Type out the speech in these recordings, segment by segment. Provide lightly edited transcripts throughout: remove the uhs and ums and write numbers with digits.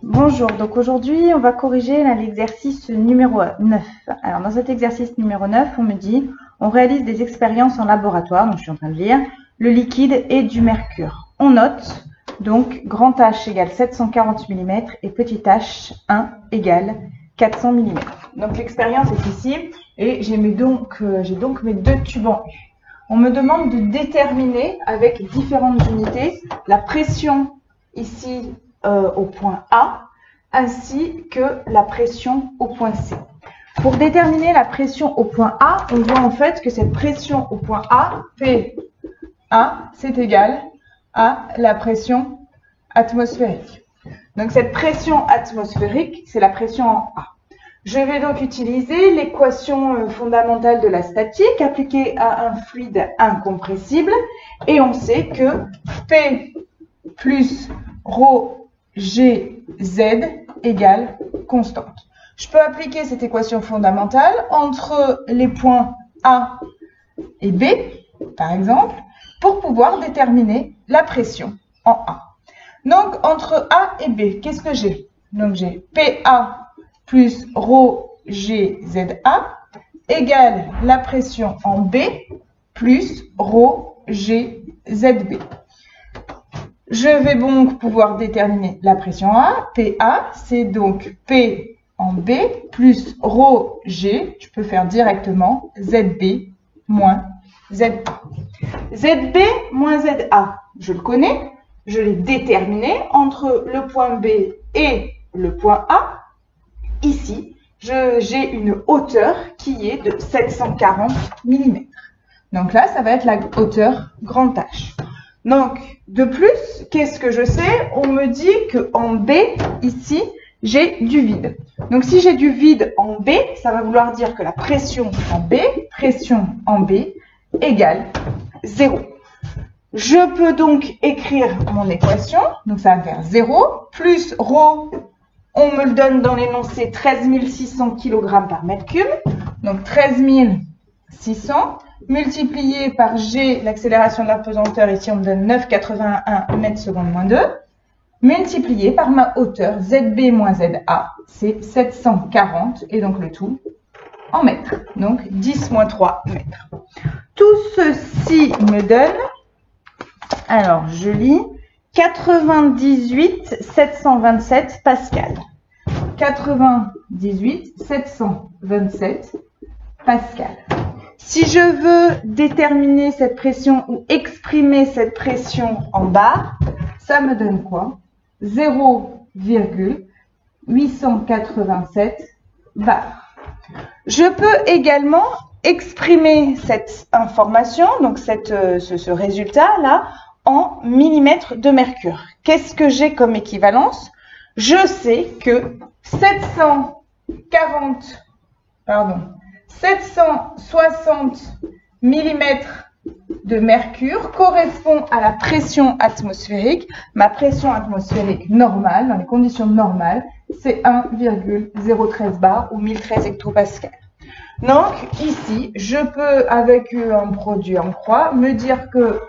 Bonjour, donc aujourd'hui on va corriger l'exercice numéro 9. Alors dans cet exercice numéro 9, on me dit on réalise des expériences en laboratoire, donc je suis en train de lire, le liquide et du mercure. On note donc grand H égale 740 mm et petit h 1 égale 400 mm. Donc l'expérience est ici et j'ai donc mes deux tubes en U. On me demande de déterminer avec différentes unités la pression ici au point A, ainsi que la pression au point C. Pour déterminer la pression au point A, on voit en fait que cette pression au point A, P1, c'est égal à la pression atmosphérique. Donc cette pression atmosphérique, c'est la pression en A. Je vais donc utiliser l'équation fondamentale de la statique appliquée à un fluide incompressible et on sait que P plus ρ Gz égale constante. Je peux appliquer cette équation fondamentale entre les points A et B, par exemple, pour pouvoir déterminer la pression en A. Donc, entre A et B, qu'est-ce que j'ai? Donc, j'ai PA plus ρGZA égale la pression en B plus ρGZB. Je vais donc pouvoir déterminer la pression A. PA, c'est donc P en B plus ρG. Je peux faire directement ZB moins ZA. ZB moins ZA, je le connais. Je l'ai déterminé entre le point B et le point A. Ici, j'ai une hauteur qui est de 740 mm. Donc là, ça va être la hauteur grand H. Donc, de plus, qu'est-ce que je sais? On me dit qu'en B, ici, j'ai du vide. Donc, si j'ai du vide en B, ça va vouloir dire que la pression en B égale 0. Je peux donc écrire mon équation. Donc, ça va faire 0 plus ρ, on me le donne dans l'énoncé 13 600 kg par mètre cube. Donc, 13 600. Multiplié par G, l'accélération de la pesanteur, ici on me donne 9,81 mètres secondes moins 2, multiplié par ma hauteur, ZB moins ZA, c'est 740, et donc le tout en mètres, donc 10 moins 3 mètres. Tout ceci me donne, alors je lis, 98 727 pascal. 98 727 pascal. Si je veux déterminer cette pression ou exprimer cette pression en bar, ça me donne quoi? 0,887 bar. Je peux également exprimer cette information, donc ce résultat-là, en millimètres de mercure. Qu'est-ce que j'ai comme équivalence? Je sais que 760 mm de mercure correspond à la pression atmosphérique. Ma pression atmosphérique normale, dans les conditions normales, c'est 1,013 bar ou 1013 hectopascal. Donc, ici, je peux, avec un produit en croix, me dire que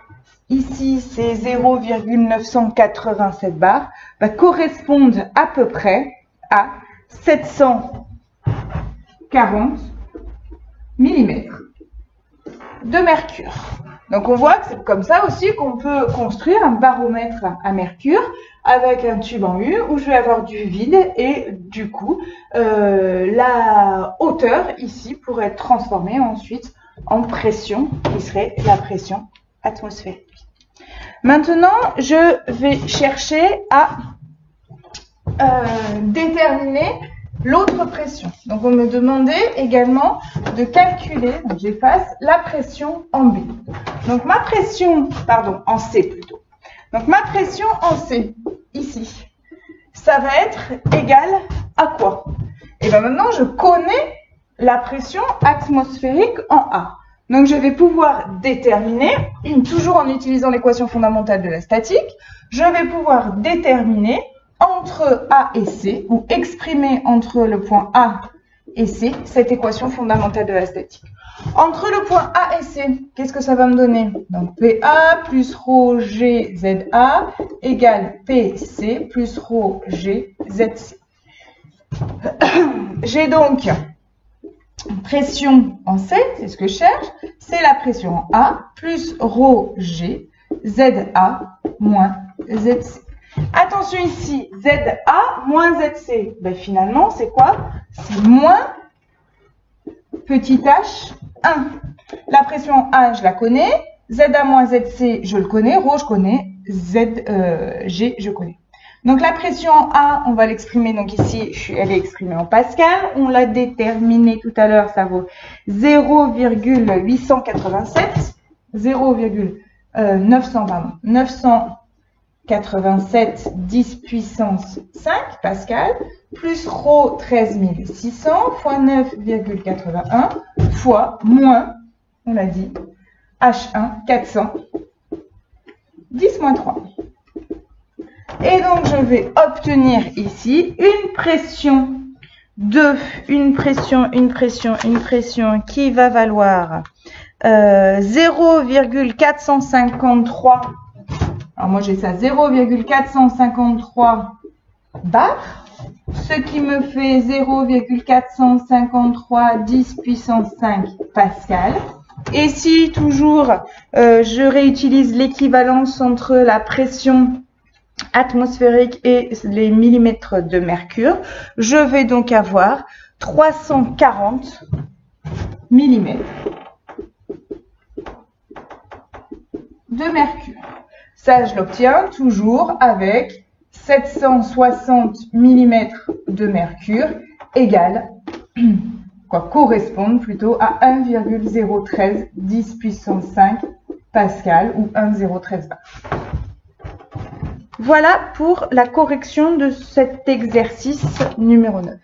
ici, ces 0,987 bar correspondent à peu près à 740 mm de mercure. Donc on voit que c'est comme ça aussi qu'on peut construire un baromètre à mercure avec un tube en U où je vais avoir du vide et du coup la hauteur ici pourrait être transformée ensuite en pression qui serait la pression atmosphérique. Maintenant je vais chercher à déterminer l'autre pression. Donc, on me demandait également de calculer, donc j'efface, la pression en B. Donc, en C plutôt. Donc, ma pression en C, ici, ça va être égal à quoi? Et bien maintenant, je connais la pression atmosphérique en A. Donc, je vais pouvoir déterminer, toujours en utilisant l'équation fondamentale de la statique, je vais pouvoir déterminer entre A et C, ou exprimer entre le point A et C, cette équation fondamentale de la statique. Entre le point A et C, qu'est-ce que ça va me donner? Donc, PA plus ρGZA égale PC plus ρGZB. ZC. J'ai donc pression en C, c'est ce que je cherche, c'est la pression en A, plus rho G, ZA moins ZC. Attention ici, ZA moins ZC, ben finalement c'est quoi? C'est moins petit h 1. La pression A, je la connais, ZA moins ZC, je le connais, rho je connais, G, je connais. Donc la pression en A, on va l'exprimer, donc ici, elle est exprimée en Pascal. On l'a déterminée tout à l'heure, ça vaut 0,887, 987 10 puissance 5 Pascal, plus rho 13600 fois 9,81 fois moins, on l'a dit, H1 400, 10 moins 3. Et donc, je vais obtenir ici une pression qui va valoir 0,453. Alors, moi, j'ai ça, 0,453 bar, ce qui me fait 0,453 10 puissance 5 Pascal. Et si, toujours, je réutilise l'équivalence entre la pression atmosphérique et les millimètres de mercure, je vais donc avoir 340 millimètres de mercure. Ça, je l'obtiens toujours avec 760 millimètres de mercure égale, correspondent plutôt à 1,013 10 puissance 5 Pascal ou 1,013 bar. Voilà pour la correction de cet exercice numéro 9.